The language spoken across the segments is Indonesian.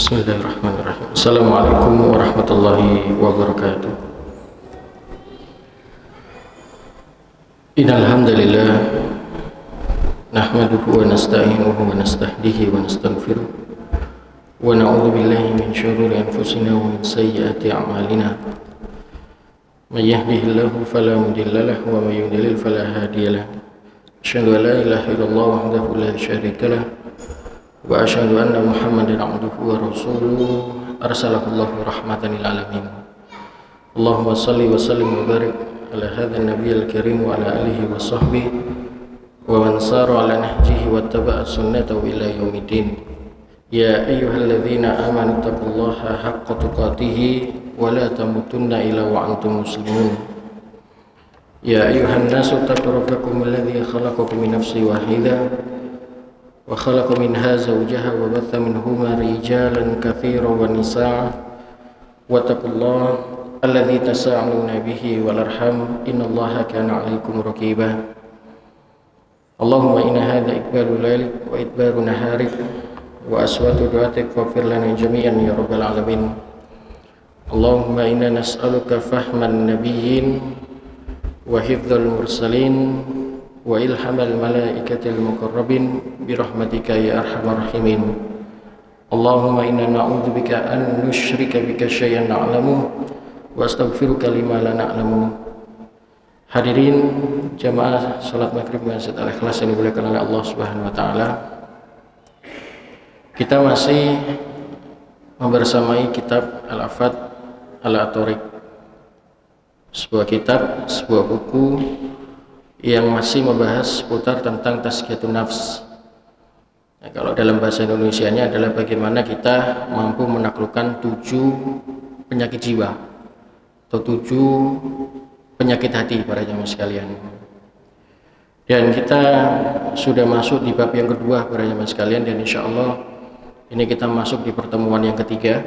Bismillahirrahmanirrahim. Assalamualaikum warahmatullahi wabarakatuh. Innal hamdalillah nahmaduhu wa nasta'inuhu wa nastahdihi wa nastaghfiruh wa na'udzu billahi min syururi anfusina wa min sayyiati a'malina. May yahdihillahu fala mudilla lahu wa may yudlil fala hadiya lahu. Asyhadu an la ilaha illallah wahdahu la syarika lahu wa asyhadu anna Muhammadan abduhu wa rasuluh arsalahullahu rahmatan lil alamin. Allahumma shalli wa sallim wa barik ala hadzal nabiyil karim wa ala alihi wa sahbihi wa man sara ala nahjihi wa taba'a sunnatahu ila yaumiddin. Ya ayyuhalladzina amanu taqullaha haqqa tuqatih wa la tamutunna illa wa antum muslimun. Ya ayyuhan nasu taqu rabbakum alladzi khalaqakum min nafsin wahidah wa khalaqa minha zawjaha wa batha minhuma rijalan katsiran wa nisaa wa taqullaha alladzi tasaaluna bihi wal arham innallaha kana 'alaikum raqiba. Allahumma inna hadza iqbalu lailik wa idbaru naharik wa aswatu du'atik faghfir lana jami'an ya rabbal alamin. Allahumma inna nas'aluka fahman nabiyyin wa hifdzal mursalin wa ilhamal malaikatil muqarrabin birahmatika ya arhamar rahimin. Allahumma inna na'udzubika an nusyrika bika syai'an na'lamu wa astaghfiruka lima la na'lamu. Hadirin jamaah salat maghrib Masjid Al-Ikhlas yang dimuliakan oleh Allah Subhanahu wa taala. Kita masih membersamai kitab Al-Afat Al-Atorik, sebuah kitab, sebuah buku yang masih membahas seputar tentang tazkiyatun nafs. Nah, kalau dalam bahasa Indonesianya adalah bagaimana kita mampu menaklukkan 7 penyakit jiwa atau 7 penyakit hati para jamaah sekalian. Dan kita sudah masuk di bab yang kedua para jamaah sekalian, dan insya Allah ini kita masuk di pertemuan yang ketiga.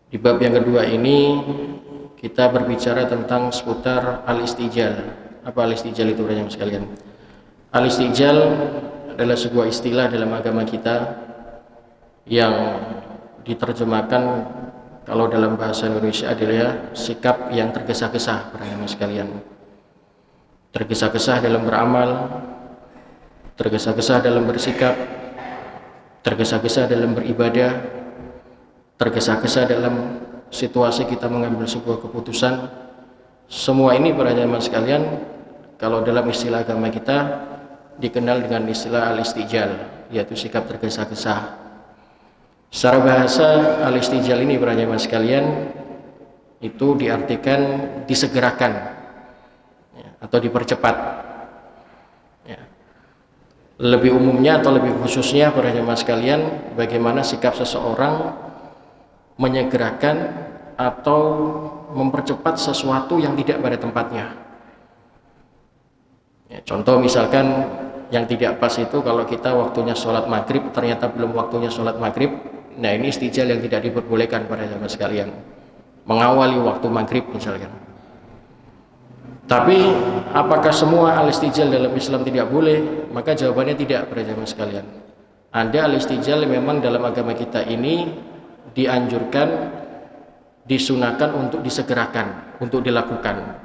Di bab yang kedua ini kita berbicara tentang seputar al-istijal. Apa al-istijal itu para jamaah sekalian? Al-istijal adalah sebuah istilah dalam agama kita yang diterjemahkan kalau dalam bahasa Indonesia adalah sikap yang tergesa-gesa para jamaah sekalian. Tergesa-gesa dalam beramal, tergesa-gesa dalam bersikap, tergesa-gesa dalam beribadah, tergesa-gesa dalam situasi kita mengambil sebuah keputusan. Semua ini para jamaah sekalian kalau dalam istilah agama kita dikenal dengan istilah al-istijal, yaitu sikap tergesa-gesa. Secara bahasa al-istijal ini para jamaah sekalian itu diartikan disegerakan ya, atau dipercepat ya. Lebih umumnya atau lebih khususnya para jamaah sekalian, bagaimana sikap seseorang menyegerakan atau mempercepat sesuatu yang tidak pada tempatnya ya. Contoh misalkan yang tidak pas itu kalau kita waktunya sholat maghrib ternyata belum waktunya sholat maghrib. Nah ini istijal yang tidak diperbolehkan pada jamaah sekalian, mengawali waktu maghrib misalkan. Tapi apakah semua al-istijal dalam Islam tidak boleh? Maka jawabannya tidak pada jamaah sekalian. Ada al-istijal memang dalam agama kita ini dianjurkan, disunahkan untuk disegerakan, untuk dilakukan.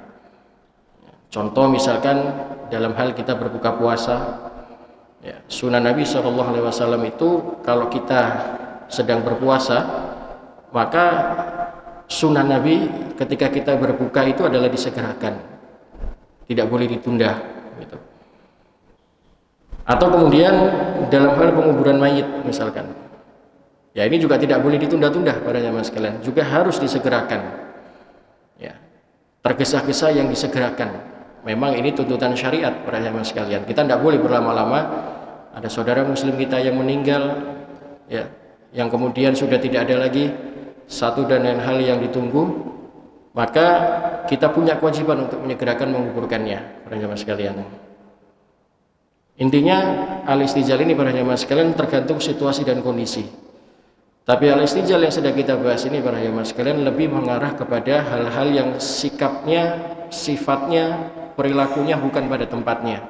Contoh misalkan dalam hal kita berbuka puasa ya, sunnah Nabi SAW itu kalau kita sedang berpuasa, maka sunnah Nabi ketika kita berbuka itu adalah disegerakan, tidak boleh ditunda gitu. Atau kemudian dalam hal penguburan mayit misalkan ya, ini juga tidak boleh ditunda-tunda pada jamaah sekalian, juga harus disegerakan ya. Tergesa-gesa yang disegerakan, memang ini tuntutan syariat pada jamaah sekalian. Kita tidak boleh berlama-lama. Ada saudara muslim kita yang meninggal ya, yang kemudian sudah tidak ada lagi satu dan lain hal yang ditunggu, maka kita punya kewajiban untuk menyegerakan menguburkannya para jamaah sekalian. Intinya al-istijal ini para jamaah sekalian tergantung situasi dan kondisi. Tapi al-istijal yang sedang kita bahas ini para jamaah sekalian lebih mengarah kepada hal-hal yang sikapnya, sifatnya, perilakunya bukan pada tempatnya.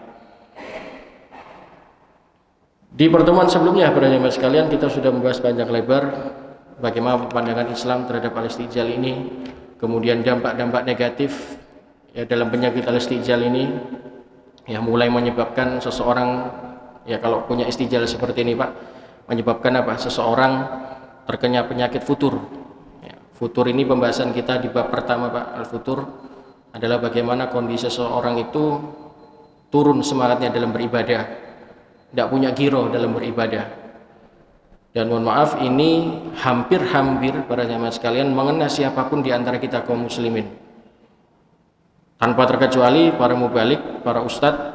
Di pertemuan sebelumnya para jemaah sekalian kita sudah membahas panjang lebar bagaimana pandangan Islam terhadap al-istijal ini, kemudian dampak-dampak negatif ya dalam penyakit al-istijal ini, ya mulai menyebabkan seseorang, ya kalau punya istijal seperti ini Pak, menyebabkan apa? Seseorang terkena penyakit futur. Ya, futur ini pembahasan kita di bab pertama Pak, al-futur adalah bagaimana kondisi seseorang itu turun semangatnya dalam beribadah, tidak punya giro dalam beribadah. Dan mohon maaf, ini hampir-hampir para jamaah sekalian mengena siapapun di antara kita kaum muslimin, tanpa terkecuali para mubalik, para ustadz,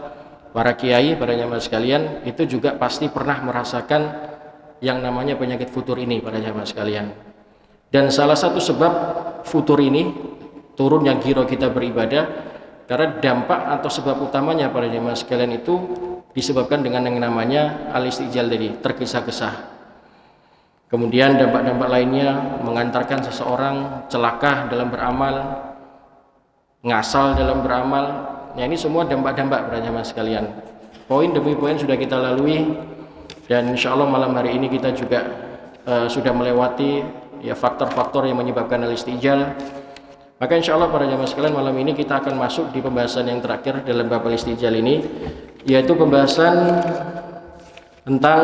para kiai, para jamaah sekalian itu juga pasti pernah merasakan yang namanya penyakit futur ini para jamaah sekalian. Dan salah satu sebab futur ini turunnya giro kita beribadah karena dampak atau sebab utamanya para jamaah sekalian itu disebabkan dengan yang namanya al-istijal tadi, tergesa-gesa. Kemudian dampak-dampak lainnya mengantarkan seseorang celaka dalam beramal, ngasal dalam beramal. Nah, ini semua dampak-dampak para jamaah sekalian. Poin demi poin sudah kita lalui, dan insya Allah malam hari ini kita juga sudah melewati ya faktor-faktor yang menyebabkan al-istijal. Maka insya Allah para jamaah sekalian malam ini kita akan masuk di pembahasan yang terakhir dalam bab al-istijal ini, yaitu pembahasan tentang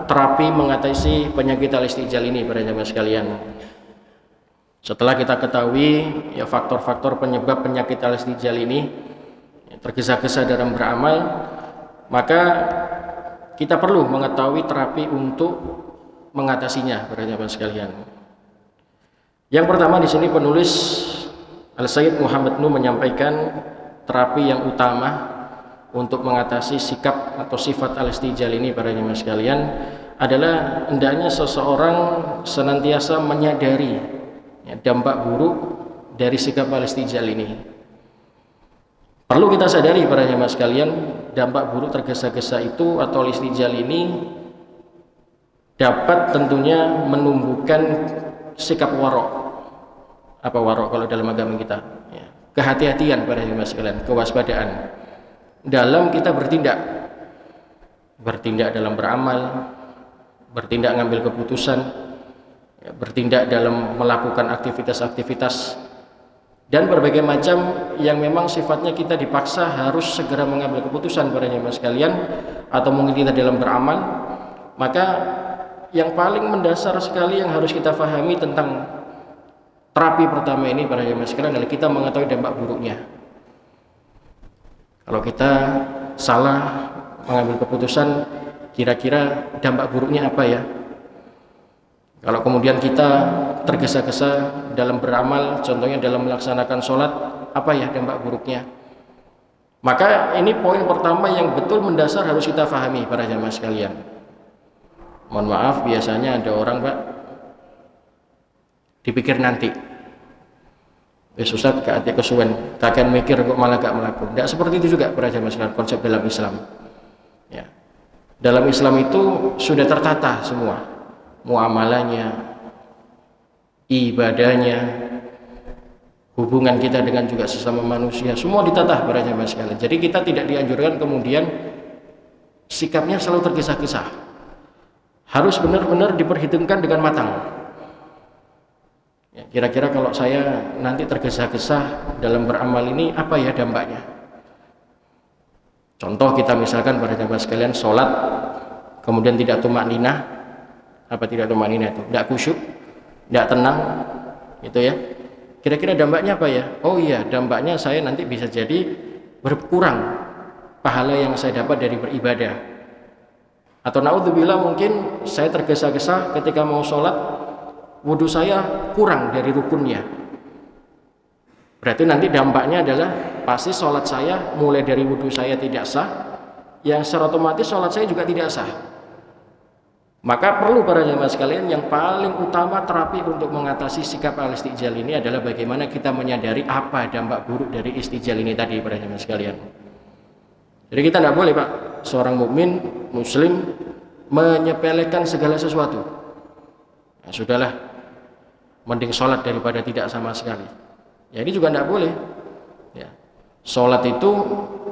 terapi mengatasi penyakit al-istijal ini para jamaah sekalian. Setelah kita ketahui ya faktor-faktor penyebab penyakit al-istijal ini, ya, tergesa-gesa dalam beramal, maka kita perlu mengetahui terapi untuk mengatasinya para jamaah sekalian. Yang pertama di sini penulis Al-Sayyid Muhammad Nuh menyampaikan terapi yang utama untuk mengatasi sikap atau sifat al-istijal ini para jemaah sekalian adalah hendaknya seseorang senantiasa menyadari ya, dampak buruk dari sikap al-istijal ini. Perlu kita sadari para jemaah sekalian, dampak buruk tergesa-gesa itu atau al-istijal ini dapat tentunya menumbuhkan sikap warok. Apa warok kalau dalam agama kita? Ya, kehati-hatian para jemaah sekalian, kewaspadaan dalam kita bertindak dalam beramal, bertindak ngambil keputusan, ya, bertindak dalam melakukan aktivitas-aktivitas dan berbagai macam yang memang sifatnya kita dipaksa harus segera mengambil keputusan para jemaah sekalian, atau mungkin kita dalam beramal. Maka yang paling mendasar sekali yang harus kita pahami tentang terapi pertama ini para jemaah sekalian adalah kita mengetahui dampak buruknya. Kalau kita salah mengambil keputusan, kira-kira dampak buruknya apa ya? Kalau kemudian kita tergesa-gesa dalam beramal, contohnya dalam melaksanakan sholat, apa ya dampak buruknya? Maka ini poin pertama yang betul mendasar harus kita pahami para jemaah sekalian. Mohon maaf, biasanya ada orang Pak dipikir nanti, Ustaz gak ada kesuwen, kakek mikir kok malah gak melakukan. Tidak seperti itu juga para jamaah sekalian konsep dalam Islam. Ya. Dalam Islam itu sudah tertata semua, muamalahnya, ibadahnya, hubungan kita dengan juga sesama manusia, semua ditata para jamaah sekalian. Jadi kita tidak dianjurkan kemudian sikapnya selalu tergesa-gesa. Harus benar-benar diperhitungkan dengan matang. Ya, kira-kira kalau saya nanti tergesa-gesa dalam beramal ini apa ya dampaknya? Contoh kita misalkan pada jamaah sekalian sholat kemudian tidak tumakninah, apa tidak tumakninah itu? Tidak khusyuk, tidak tenang, gitu ya. Kira-kira dampaknya apa ya? Oh iya, dampaknya saya nanti bisa jadi berkurang pahala yang saya dapat dari beribadah. Atau naudzubillah mungkin saya tergesa-gesa ketika mau sholat, wudhu saya kurang dari rukunnya. Berarti nanti dampaknya adalah pasti sholat saya mulai dari wudhu saya tidak sah, yang secara otomatis sholat saya juga tidak sah. Maka perlu para jamaah sekalian, yang paling utama terapi untuk mengatasi sikap al-istijal ini adalah bagaimana kita menyadari apa dampak buruk dari istijal ini tadi para jamaah sekalian. Jadi kita tidak boleh Pak, seorang mukmin muslim menyepelekan segala sesuatu. Nah, sudahlah, mending sholat daripada tidak sama sekali. Ya ini juga tidak boleh. Ya. Sholat itu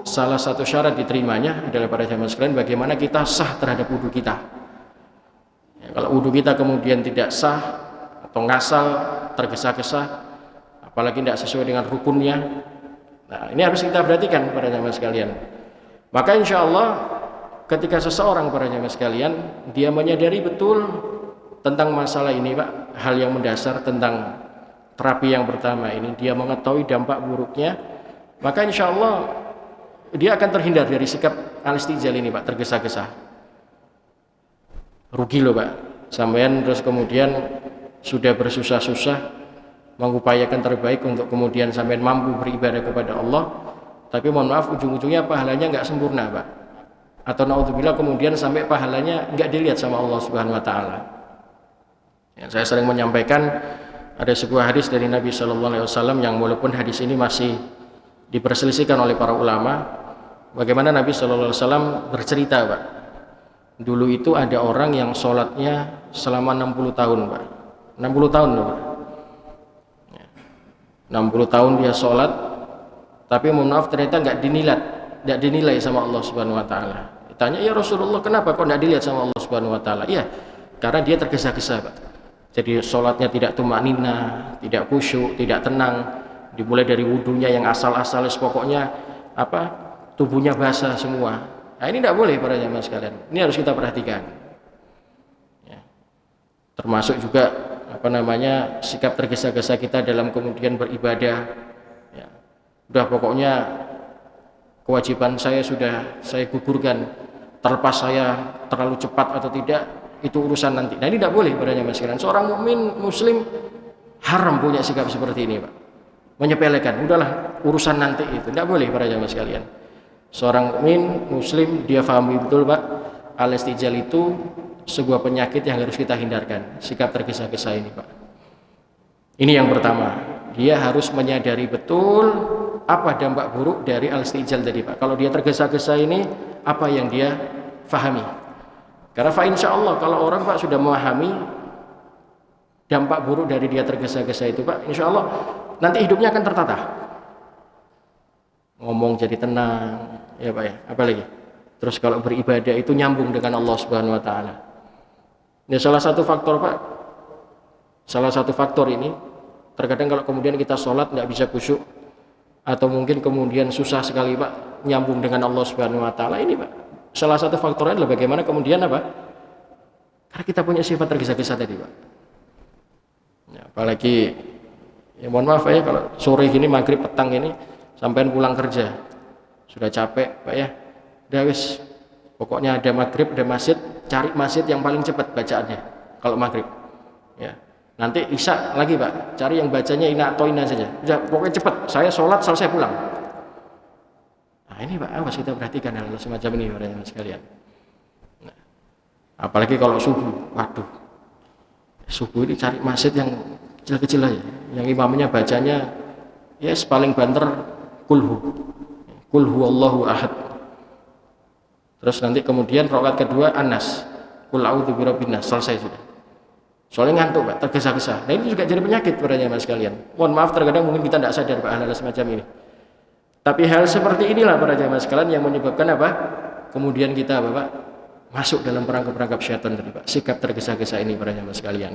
salah satu syarat diterimanya adalah pada jamaah sekalian bagaimana kita sah terhadap wudhu kita. Ya, kalau wudhu kita kemudian tidak sah atau ngasal, tergesa-gesa, apalagi tidak sesuai dengan rukunnya, nah ini harus kita perhatikan pada jamaah sekalian. Maka insya Allah ketika seseorang pada jamaah sekalian dia menyadari betul tentang masalah ini Pak, hal yang mendasar tentang terapi yang pertama ini, dia mengetahui dampak buruknya, maka insya Allah dia akan terhindar dari sikap al-istijal ini Pak, tergesa-gesa. Rugi loh Pak, sampean terus kemudian sudah bersusah-susah mengupayakan terbaik untuk kemudian sampean mampu beribadah kepada Allah, tapi mohon maaf ujung-ujungnya pahalanya nggak sempurna Pak, atau naudzubillah kemudian sampai pahalanya nggak dilihat sama Allah Subhanahu Wa Taala. Ya, saya sering menyampaikan ada sebuah hadis dari Nabi Shallallahu Alaihi Wasallam yang walaupun hadis ini masih diperselisihkan oleh para ulama, bagaimana Nabi Shallallahu Alaihi Wasallam bercerita Pak, dulu itu ada orang yang sholatnya selama 60 tahun Pak, 60 tahun loh Pak, 60 tahun dia sholat, tapi mohon maaf ternyata nggak dinilai sama Allah Subhanahu Wa Taala. Ditanya, ya Rasulullah kenapa kok nggak dilihat sama Allah Subhanahu Wa Taala? Iya, karena dia tergesa-gesa Pak. Jadi sholatnya tidak tumanina, tidak khusyuk, tidak tenang. Dimulai dari wudhunya yang asal-asal, pokoknya apa tubuhnya basah semua. Nah ini tidak boleh para jamaah sekalian. Ini harus kita perhatikan. Ya. Termasuk juga apa namanya sikap tergesa-gesa kita dalam kemudian beribadah. Ya. Udah pokoknya kewajiban saya sudah saya gugurkan. Terlepas saya terlalu cepat atau tidak, itu urusan nanti. Nah ini tidak boleh pada jamaah sekalian. Seorang mukmin muslim haram punya sikap seperti ini Pak, menyepelekan, udahlah urusan nanti itu, tidak boleh pada jamaah sekalian. Seorang mukmin muslim dia pahami betul Pak, al-istijal itu sebuah penyakit yang harus kita hindarkan, sikap tergesa-gesa ini Pak. Ini yang pertama, dia harus menyadari betul apa dampak buruk dari al-istijal tadi Pak. Kalau dia tergesa-gesa ini, apa yang dia fahami. Karena insya Allah kalau orang Pak sudah memahami dampak buruk dari dia tergesa-gesa itu Pak, insya Allah nanti hidupnya akan tertata. Ngomong jadi tenang, ya Pak ya. Apalagi, terus kalau beribadah itu nyambung dengan Allah Subhanahu Wa Taala. Ini salah satu faktor Pak. Salah satu faktor ini, terkadang kalau kemudian kita sholat nggak bisa khusyuk, atau mungkin kemudian susah sekali Pak nyambung dengan Allah Subhanahu Wa Taala ini Pak. Salah satu faktornya adalah bagaimana kemudian apa? Karena kita punya sifat tergesa-gesa tadi Pak. Ya, apalagi ya mohon maaf ya kalau sore gini maghrib petang ini sampai pulang kerja sudah capek Pak ya. Udah wis pokoknya ada maghrib ada masjid, cari masjid yang paling cepat bacaannya kalau maghrib. Ya. Nanti isya lagi Pak, cari yang bacanya ina atau ina saja. Udah pokoknya cepat, saya sholat selesai pulang. Nah ini Pak, awas kita perhatikan hal semacam ini para jamaah sekalian. Nah, apalagi kalau subuh, waduh, subuh ini cari masjid yang kecil-kecil aja, yang imamnya bacanya ya yes, paling banter kulhu Allahu ahad. Terus nanti kemudian rakaat kedua Anas, qul a'udzu birabbin nas, selesai sudah. Soalnya ngantuk Pak, tergesa-gesa. Nah ini juga jadi penyakit para jamaah sekalian. Mohon maaf terkadang mungkin kita tidak sadar Pak hal-hal semacam ini. Tapi hal seperti inilah para jamaah sekalian yang menyebabkan apa? Kemudian kita apa Pak? Masuk dalam perangkap-perangkap syaitan tadi Pak. Sikap tergesa-gesa ini para jamaah sekalian.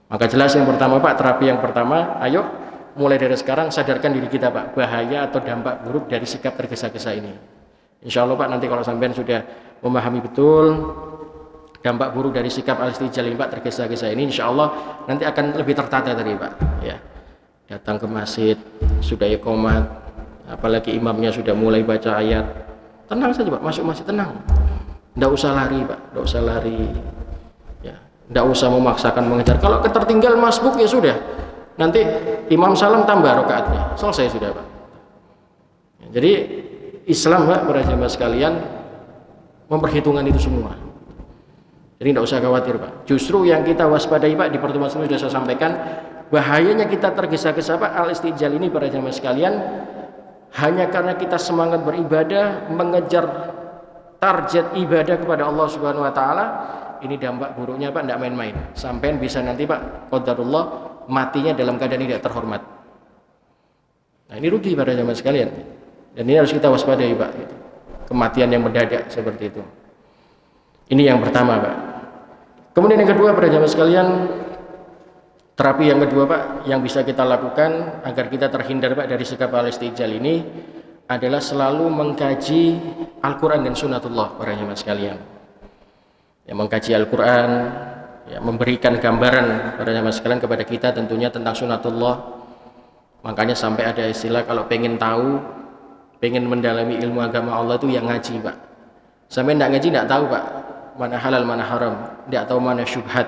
Maka jelas yang pertama Pak, terapi yang pertama, ayo mulai dari sekarang sadarkan diri kita Pak, bahaya atau dampak buruk dari sikap tergesa-gesa ini. Insya Allah Pak, nanti kalau sampean sudah memahami betul dampak buruk dari sikap al-istijal ini Pak, tergesa-gesa ini, insya Allah nanti akan lebih tertata tadi Pak. Ya, datang ke masjid sudah iqomat, apalagi imamnya sudah mulai baca ayat, tenang saja Pak, masuk masjid tenang, tidak usah lari Pak, tidak usah lari, ya, tidak usah memaksakan mengejar. Kalau ketertinggal masbuk ya sudah, nanti imam salam tambah rakaatnya, selesai sudah Pak. Ya, jadi Islam Pak, para jamaah sekalian memperhitungkan itu semua. Jadi tidak usah khawatir Pak. Justru yang kita waspadai Pak, di pertemuan sebelumnya sudah saya sampaikan, bahayanya kita tergesa-gesa Pak al-istijal ini para jamaah sekalian, hanya karena kita semangat beribadah, mengejar target ibadah kepada Allah Subhanahu Wa Taala, ini dampak buruknya Pak tidak main-main. Sampai bisa nanti Pak, qadarullah matinya dalam keadaan tidak terhormat. Nah ini rugi para jamaah sekalian. Dan ini harus kita waspadai Pak, gitu. Kematian yang mendadak seperti itu. Ini yang pertama Pak. Kemudian yang kedua para jamaah sekalian, terapi yang kedua Pak yang bisa kita lakukan agar kita terhindar Pak dari sikap al-istijal ini adalah selalu mengkaji Al-Quran dan Sunnatullah para jamaah sekalian. Ya, mengkaji Al-Quran, ya, memberikan gambaran para jamaah sekalian kepada kita tentunya tentang Sunnatullah. Makanya sampai ada istilah kalau pengen tahu, pengen mendalami ilmu agama Allah itu yang ngaji Pak. Sampai tidak ngaji tidak tahu Pak mana halal mana haram, tidak tahu mana syubhat,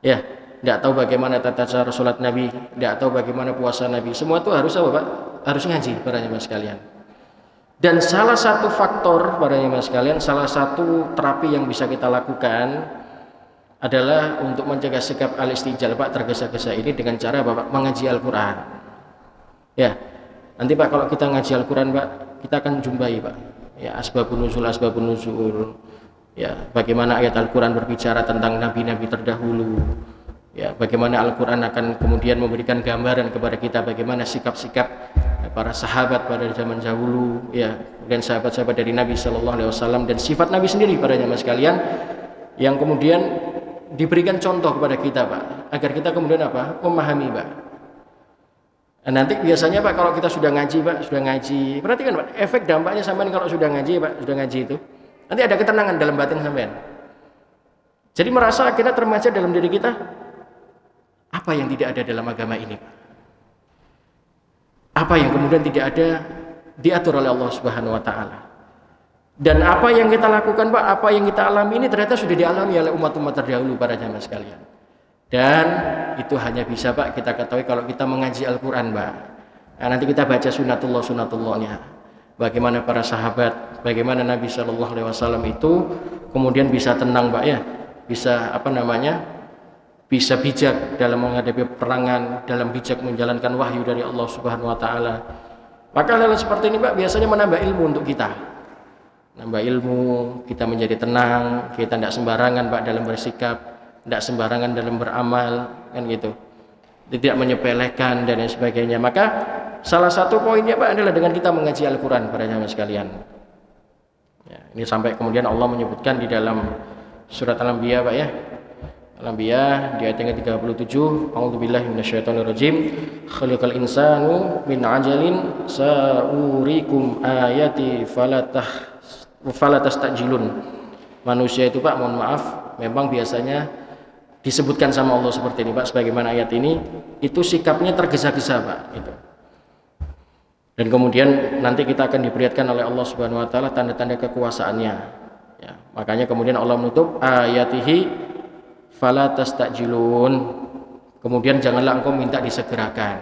ya, tidak tahu bagaimana tata cara sholat Nabi, tidak tahu bagaimana puasa Nabi. Semua itu harus apa Pak? Harus ngaji para jamaah sekalian. Dan salah satu faktor para jamaah sekalian, salah satu terapi yang bisa kita lakukan adalah untuk mencegah sikap al-istijal Pak tergesa-gesa ini dengan cara Bapak mengaji Al-Quran. Ya, nanti Pak kalau kita ngaji Al-Quran Pak, kita akan jumpai Pak, ya, asbabun nuzul, ya, bagaimana ayat Al-Quran berbicara tentang nabi-nabi terdahulu, ya, bagaimana Al-Quran akan kemudian memberikan gambaran kepada kita bagaimana sikap-sikap para sahabat pada zaman dahulu, ya, dan sahabat-sahabat dari Nabi Shallallahu Alaihi Wasallam dan sifat Nabi sendiri para jamaah sekalian yang kemudian diberikan contoh kepada kita Pak, agar kita kemudian apa? Memahami Pak. Nah, nanti biasanya Pak kalau kita sudah ngaji Pak, perhatikan Pak, efek dampaknya sampean kalau sudah ngaji Pak, sudah ngaji itu nanti ada ketenangan dalam batin sampean. Jadi merasa akhirnya termaja dalam diri kita apa yang tidak ada dalam agama ini Pak. Apa yang kemudian tidak ada diatur oleh Allah Subhanahu wa taala. Dan apa yang kita lakukan Pak, apa yang kita alami ini ternyata sudah dialami oleh umat-umat terdahulu para jamaah sekalian. Dan itu hanya bisa Pak kita ketahui kalau kita mengaji Al-Quran Pak. Nah, nanti kita baca sunnatullahnya. Bagaimana para sahabat, bagaimana Nabi Shallallahu Alaihi Wasallam itu kemudian bisa tenang Pak ya, bisa bisa bijak dalam menghadapi peperangan, dalam bijak menjalankan wahyu dari Allah Subhanahu Wa Taala. Maka hal seperti ini Pak biasanya menambah ilmu untuk kita. Nambah ilmu, kita menjadi tenang, kita tidak sembarangan Pak dalam bersikap, tidak sembarangan dalam beramal, kan gitu. Tidak menyepelekan dan lain sebagainya. Maka salah satu poinnya Pak adalah dengan kita mengaji Al-Quran para jamaah sekalian. Ya, ini sampai kemudian Allah menyebutkan di dalam surat Al-Anbiya Pak ya. Al-Anbiya di ayat yang ke-37, A'udzubillahi minasyaitonirrajim. Khalaqal insanu min ajalin sa'urikum ayati falatastajilun. Manusia itu Pak, mohon maaf, memang biasanya disebutkan sama Allah seperti ini Pak, sebagaimana ayat ini, itu sikapnya tergesa-gesa Pak, itu. Dan kemudian nanti kita akan diperlihatkan oleh Allah Subhanahu wa taala tanda-tanda kekuasaannya. Ya, makanya kemudian Allah menutup ayatihi fala tastajilun. Kemudian janganlah engkau minta disegerakan.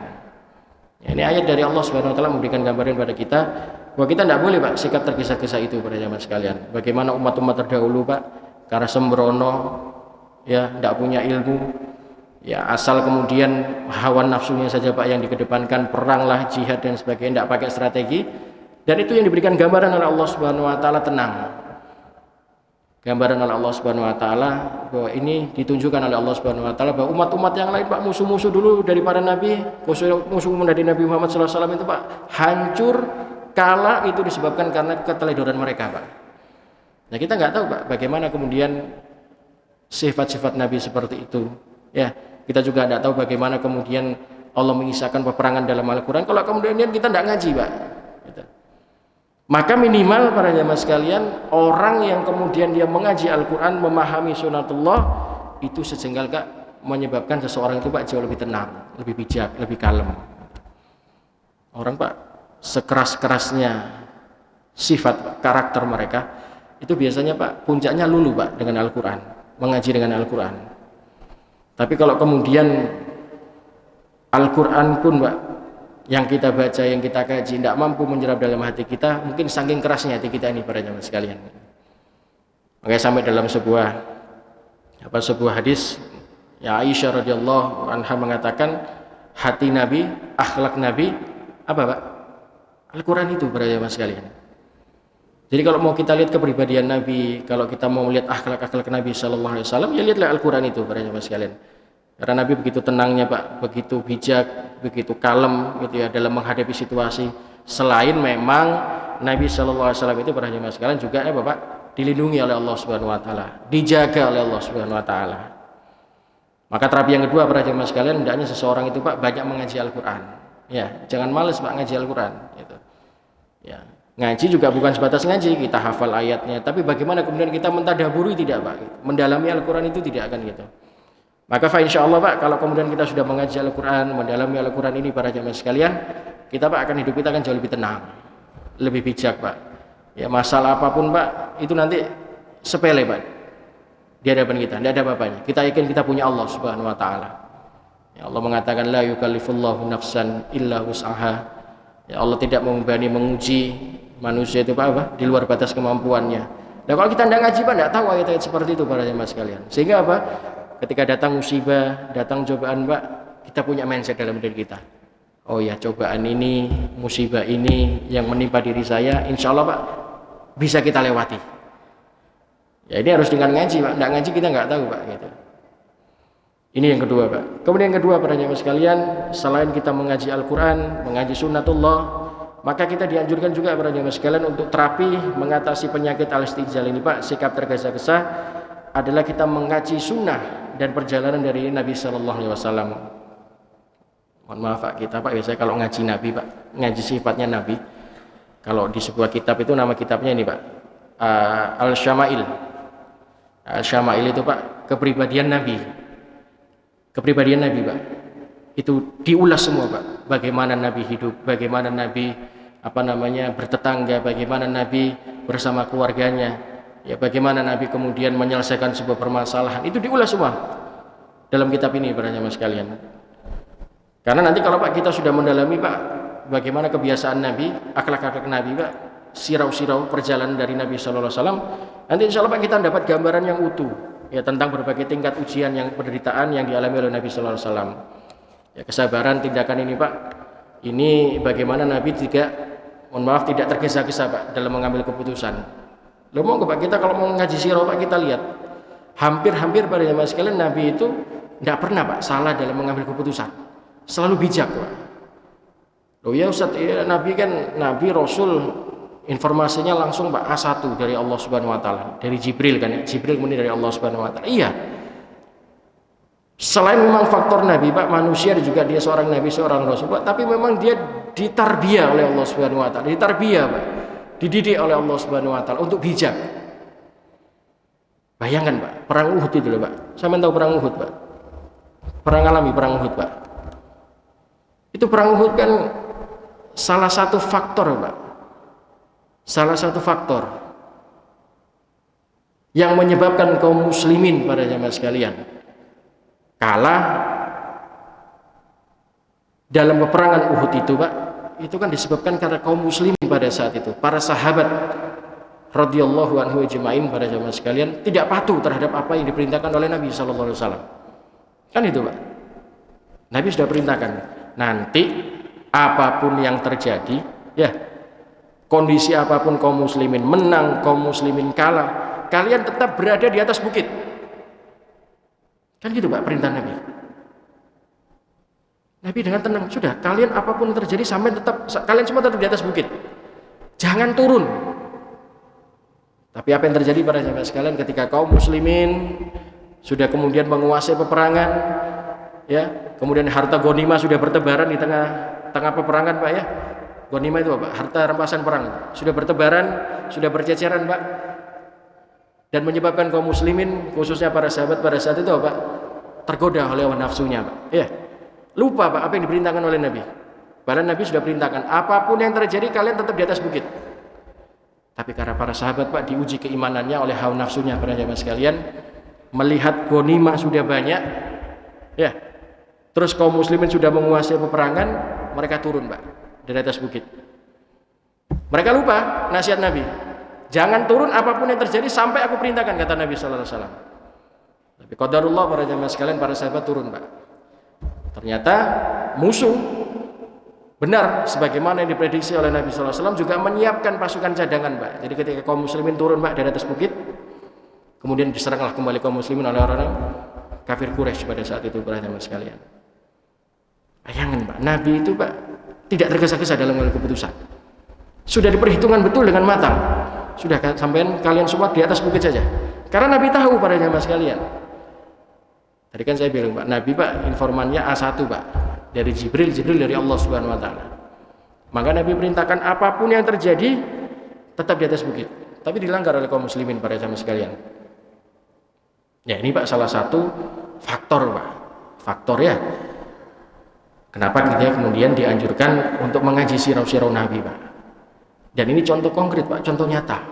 Ya, ini ayat dari Allah Subhanahu wa taala memberikan gambaran pada kita bahwa kita tidak boleh Pak sikap tergesa-gesa itu para jamaah sekalian. Bagaimana umat-umat terdahulu Pak, karena sembrono, ya, tidak punya ilmu, ya, asal kemudian hawa nafsunya saja Pak yang dikedepankan, peranglah, jihad dan sebagainya, tidak pakai strategi. Dan itu yang diberikan gambaran oleh Allah Subhanahu wa taala, tenang. Gambaran oleh Allah Subhanahu wa taala bahwa ini ditunjukkan oleh Allah Subhanahu wa taala bahwa umat-umat yang lain Pak, musuh-musuh dulu dari para nabi, musuh dari Nabi Muhammad SAW itu Pak, hancur, kalah, itu disebabkan karena keteledoran mereka Pak. Nah, kita nggak tahu Pak bagaimana kemudian sifat-sifat Nabi seperti itu. Ya, kita juga tidak tahu bagaimana kemudian Allah mengisahkan peperangan dalam Al-Quran kalau kemudian kita tidak ngaji Pak. Gitu. Maka minimal para jamaah sekalian, orang yang kemudian dia mengaji Al-Quran, memahami sunnatullah, itu sejengkal Kak menyebabkan seseorang itu Pak jauh lebih tenang, lebih bijak, lebih kalem. Orang Pak sekeras-kerasnya sifat karakter mereka itu biasanya Pak puncaknya lulu Pak dengan Al-Quran, mengaji dengan Al-Quran. Tapi kalau kemudian Al-Quran pun Pak yang kita baca, yang kita kaji tidak mampu menyerap dalam hati kita, mungkin saking kerasnya hati kita ini para jamaah sekalian. Makanya sampai dalam sebuah hadis, ya, Aisyah radhiyallahu anha mengatakan hati Nabi, akhlak Nabi apa Pak? Al-Quran itu para jamaah sekalian. Jadi kalau mau kita lihat kepribadian Nabi, kalau kita mau melihat akhlak-akhlak Nabi Shallallahu Alaihi Wasallam, ya lihatlah Al-Quran itu para jamaah sekalian. Karena Nabi begitu tenangnya Pak, begitu bijak, begitu kalem gitu ya dalam menghadapi situasi. Selain memang Nabi Shallallahu Alaihi Wasallam itu para jemaah sekalian juga Bapak dilindungi oleh Allah Subhanahu Wa Taala, dijaga oleh Allah Subhanahu Wa Taala. Maka terapi yang kedua para jemaah sekalian, hendaknya seseorang itu Pak banyak mengaji Al-Quran. Ya, jangan males Pak ngaji Al-Quran. Gitu. Ya, ngaji juga bukan sebatas ngaji, kita hafal ayatnya, tapi bagaimana kemudian kita mentadaburi tidak Pak? Mendalami Al-Quran itu tidak akan gitu. Maka insya Allah Pak, kalau kemudian kita sudah mengaji Al-Quran, mendalami Al-Quran ini para jemaah sekalian, kita Pak akan hidup kita akan jauh lebih tenang, lebih bijak Pak. Ya, masalah apapun Pak, itu nanti sepele Pak di hadapan kita, tidak ada apa-apanya. Kita yakin kita punya Allah Subhanahu Wa Taala. Ya, Allah mengatakan la yukallifullahu nafsan illa wus'aha. Ya, Allah tidak membebani menguji manusia itu Pak di luar batas kemampuannya. Nah kalau kita tidak ngaji Pak, tidak tahu ayat-ayat seperti itu para jemaah sekalian. Sehingga apa? Ketika datang musibah, datang cobaan Pak, kita punya mindset dalam diri kita. Oh ya, cobaan ini, musibah ini yang menimpa diri saya, insya Allah Pak bisa kita lewati. Ya ini harus dengan ngaji Pak, tidak ngaji kita nggak tahu Pak gitu. Ini yang kedua Pak. Kemudian yang kedua para jemaah sekalian, selain kita mengaji Al-Quran, mengaji sunnatullah, maka kita dianjurkan juga para jemaah sekalian untuk terapi mengatasi penyakit al-istijal ini Pak, sikap tergesa-gesa adalah kita mengaji sunnah dan perjalanan dari Nabi Shallallahu Alaihi Wasallam. Mohon maaf Pak, kita Pak biasanya kalau ngaji Nabi Pak, ngaji sifatnya Nabi. Kalau di sebuah kitab itu nama kitabnya ini Pak, Al-Syama'il. Syama'il itu Pak, kepribadian Nabi. Kepribadian Nabi Pak. Itu diulas semua Pak. Bagaimana Nabi hidup, bagaimana Nabi bertetangga, bagaimana Nabi bersama keluarganya. Ya, bagaimana Nabi kemudian menyelesaikan sebuah permasalahan. Itu diulas semua dalam kitab ini para jemaah sekalian. Karena nanti kalau Pak kita sudah mendalami Pak bagaimana kebiasaan Nabi, akhlak-akhlak Nabi Pak, sirau-sirau perjalanan dari Nabi Sallallahu Alaihi Wasallam, nanti insya Allah Pak kita dapat gambaran yang utuh ya tentang berbagai tingkat ujian yang penderitaan yang dialami oleh Nabi Sallallahu Alaihi Wasallam. Ya, kesabaran tindakan ini Pak, ini bagaimana Nabi tidak tergesa-gesa Pak dalam mengambil keputusan. Loh mau Pak kita kalau mau ngaji sirah Pak kita lihat hampir pada jemaah sekalian Nabi itu tidak pernah Pak salah dalam mengambil keputusan, selalu bijak Pak. Loh ya Ustaz, ya, Nabi kan Nabi Rasul informasinya langsung Pak A1 dari Allah Subhanahu Wa Taala, dari Jibril kan ya, Jibril kemudian dari Allah Subhanahu Wa Taala. Iya. Selain memang faktor Nabi Pak, manusia juga dia seorang Nabi, seorang Rasul Pak, tapi memang dia ditarbiyah oleh Allah Subhanahu Wa Taala, ditarbiyah Pak, dididik oleh Allah Subhanahu Wa Taala untuk bijak. Bayangkan Pak, perang Uhud itu loh Pak. Saya tahu perang Uhud Pak, perang alami perang Uhud Pak. Itu perang Uhud kan salah satu faktor Pak, salah satu faktor yang menyebabkan kaum muslimin pada jamaah sekalian kalah dalam peperangan Uhud itu Pak, itu kan disebabkan karena kaum muslimin pada saat itu, para sahabat radhiyallahu anhu ajma'in pada jamaah sekalian tidak patuh terhadap apa yang diperintahkan oleh Nabi sallallahu alaihi wasallam. Kan itu Pak. Nabi sudah perintahkan, nanti apapun yang terjadi, ya, kondisi apapun kaum muslimin menang, kaum muslimin kalah, kalian tetap berada di atas bukit. Kan gitu Pak perintah Nabi. Nabi dengan tenang, sudah kalian apapun yang terjadi sampai kalian semua tetap di atas bukit. Jangan turun. Tapi apa yang terjadi pada jemaah sekalian ketika kaum muslimin sudah kemudian menguasai peperangan, ya, kemudian harta ghanimah sudah bertebaran di tengah peperangan Pak ya. Ghanimah itu Pak, harta rampasan perang itu sudah bertebaran, sudah berceceran Pak. Dan menyebabkan kaum muslimin khususnya para sahabat pada saat itu Pak tergoda oleh hawa nafsunya Pak. Ya. Lupa Pak apa yang diperintahkan oleh Nabi. Padahal Nabi sudah perintahkan apapun yang terjadi kalian tetap di atas bukit. Tapi karena para sahabat Pak diuji keimanannya oleh hawa nafsunya pada jamaah sekalian, melihat ghanimah sudah banyak, ya, terus kaum muslimin sudah menguasai peperangan, mereka turun Pak dari atas bukit. Mereka lupa nasihat Nabi, jangan turun apapun yang terjadi sampai aku perintahkan, kata Nabi sallallahu alaihi wasallam. Tapi qadarullah para jamaah sekalian, para sahabat turun Pak. Ternyata musuh benar sebagaimana yang diprediksi oleh Nabi sallallahu alaihi wasallam juga menyiapkan pasukan cadangan Pak. Jadi ketika kaum muslimin turun Pak dari atas bukit, kemudian diseranglah kembali kaum muslimin oleh orang-orang kafir Quraisy pada saat itu para jamaah sekalian. Bayangkan Pak, Nabi itu Pak tidak tergesa-gesa dalam mengambil keputusan. Sudah diperhitungkan betul dengan matang. Sudah sampai kalian semua di atas bukit saja. Karena Nabi tahu pada jamaah sekalian. Tadi kan saya bilang Pak, Nabi Pak informannya A1 Pak, dari Jibril dari Allah Subhanahu wa taala. Maka Nabi perintahkan apapun yang terjadi tetap di atas bukit. Tapi dilanggar oleh kaum muslimin para jamaah sekalian. Ya ini Pak salah satu faktor Pak. Faktor ya. Kenapa kita kemudian dianjurkan untuk mengaji sirah-sirah Nabi Pak. Dan ini contoh konkret Pak, contoh nyata.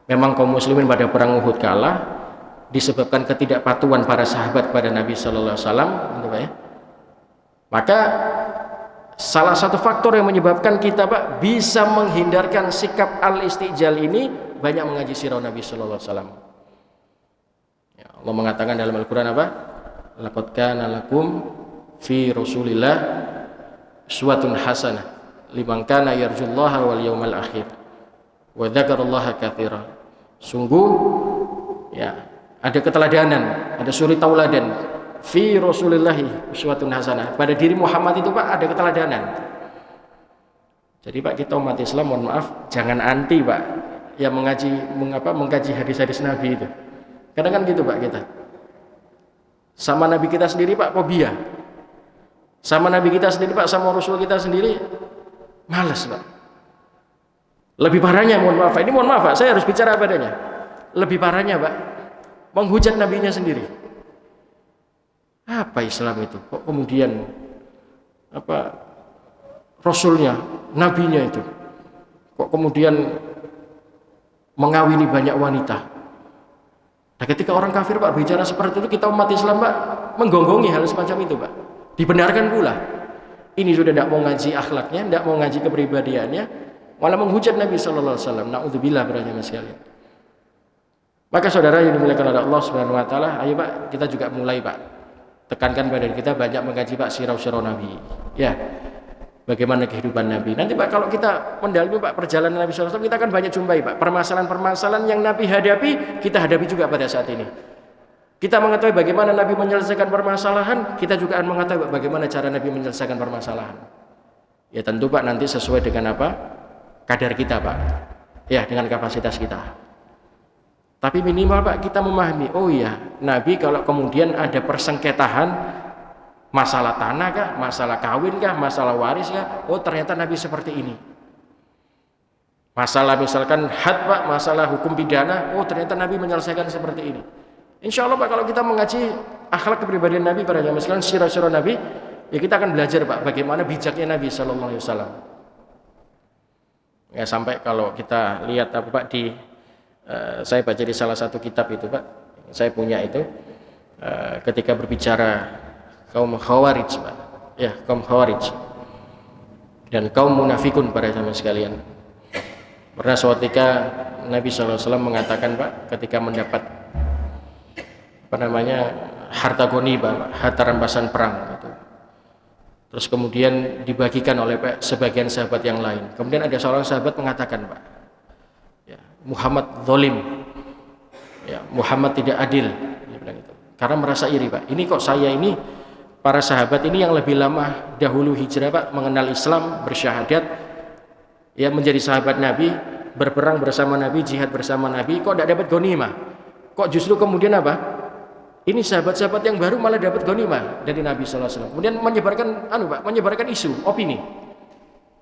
Memang kaum muslimin pada perang Uhud kalah disebabkan ketidakpatuhan para sahabat pada Nabi Sallallahu Alaihi Wasallam, gitu Pak ya. Maka salah satu faktor yang menyebabkan kita Pak bisa menghindarkan sikap al-istijal ini banyak mengaji sirah Nabi Sallallahu Alaihi Wasallam. Ya, Allah mengatakan dalam Al-Quran apa? Laqad kana lakum fi Rasulillah uswatun hasanah liman kana yarjullaha wal yawmal akhir wa dzakarallaha katsira. Sungguh ya ada keteladanan, ada suri tauladan fi Rasulillahi uswatun hasanah. Pada diri Muhammad itu Pak ada keteladanan. Jadi Pak kita umat Islam mohon maaf jangan anti Pak yang mengkaji hadis-hadis Nabi itu. Kadang kan gitu Pak kita. Sama Nabi kita sendiri Pak fobia. Sama Nabi kita sendiri Pak, sama Rasul kita sendiri malas Pak. Lebih parahnya mohon maaf, ini mohon maaf Pak, saya harus bicara padanya. Lebih parahnya Pak, menghujat nabinya sendiri. Apa Islam itu? Kok kemudian Rasulnya, nabinya itu kok kemudian mengawini banyak wanita. Nah ketika orang kafir Pak bicara seperti itu, kita umat Islam Pak menggonggongi hal semacam itu Pak. Dibenarkan pula. Ini sudah tidak mau ngaji akhlaknya, tidak mau ngaji kepribadiannya, malah menghujat Nabi Sallallahu Alaihi Wasallam. Na'udzubillah berajam sekalian. Maka saudara yang dimuliakan oleh Allah Subhanahu Wa Taala, ayo Pak kita juga mulai Pak tekankan pada kita banyak mengkaji Pak sirah-sirah Nabi. Ya, bagaimana kehidupan Nabi. Nanti Pak kalau kita mendalami Pak perjalanan Nabi Sallallahu Alaihi Wasallam, kita akan banyak jumpai Pak permasalahan-permasalahan yang Nabi hadapi, kita hadapi juga pada saat ini. Kita mengetahui bagaimana Nabi menyelesaikan permasalahan, kita juga akan mengetahui bagaimana cara Nabi menyelesaikan permasalahan. Ya tentu Pak nanti sesuai dengan apa? Kadar kita Pak. Ya dengan kapasitas kita. Tapi minimal Pak kita memahami, oh iya Nabi kalau kemudian ada persengketahan masalah tanah kah, masalah kawin kah, masalah waris kah, oh ternyata Nabi seperti ini. Masalah misalkan had Pak, masalah hukum pidana, oh ternyata Nabi menyelesaikan seperti ini. Insya Allah Pak kalau kita mengaji akhlak kepribadian Nabi pada zaman sekarang sirah-sirah Nabi, ya kita akan belajar Pak bagaimana bijaknya Nabi Sallallahu Alaihi Wasallam. Ya sampai kalau kita lihat apa Pak di saya baca di salah satu kitab itu Pak, saya punya itu ketika berbicara kaum Khawarij Pak, ya kaum Khawarij dan kaum munafikun pada zaman sekalian. Pernah suatu ketika Nabi Sallallahu Alaihi Wasallam mengatakan Pak ketika mendapat harta ghanimah, harta rampasan perang gitu. Terus kemudian dibagikan oleh sebagian sahabat yang lain. Kemudian ada seorang sahabat mengatakan Pak, ya, Muhammad zalim, ya, Muhammad tidak adil, dia bilang itu. Karena merasa iri Pak. Ini kok saya ini para sahabat ini yang lebih lama dahulu hijrah Pak, mengenal Islam, bersyahadat, ya menjadi sahabat Nabi, berperang bersama Nabi, jihad bersama Nabi, kok tidak dapat ghanimah? Kok justru kemudian apa? Ini sahabat-sahabat yang baru malah dapat ghanimah dari Nabi Sallallahu Alaihi Wasallam. Kemudian menyebarkan isu, opini,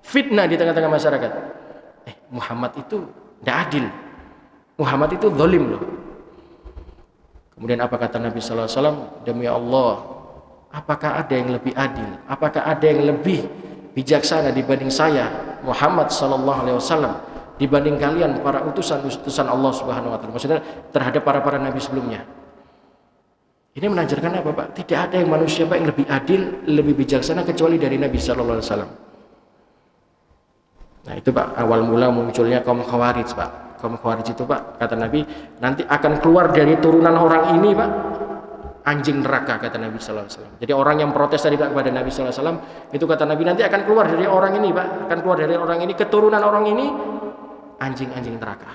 fitnah di tengah-tengah masyarakat. Muhammad itu tidak adil, Muhammad itu zalim loh. Kemudian apa kata Nabi Sallallahu Alaihi Wasallam? Demi Allah, apakah ada yang lebih adil? Apakah ada yang lebih bijaksana dibanding saya, Muhammad Sallallahu Alaihi Wasallam, dibanding kalian para utusan-utusan Allah Subhanahu Wa Taala? Maksudnya terhadap para nabi sebelumnya. Ini mengajarkan apa Pak? Tidak ada yang manusia Pak yang lebih adil, lebih bijaksana kecuali dari Nabi Sallallahu Alaihi Wasallam. Nah itu Pak awal mula munculnya kaum Khawarij Pak. Kaum Khawarij itu Pak kata Nabi nanti akan keluar dari turunan orang ini Pak anjing neraka kata Nabi Sallallahu Alaihi Wasallam. Jadi orang yang protes tadi Pak kepada Nabi Sallallahu Alaihi Wasallam itu kata Nabi nanti akan keluar dari orang ini Pak, akan keluar dari orang ini keturunan orang ini anjing-anjing neraka.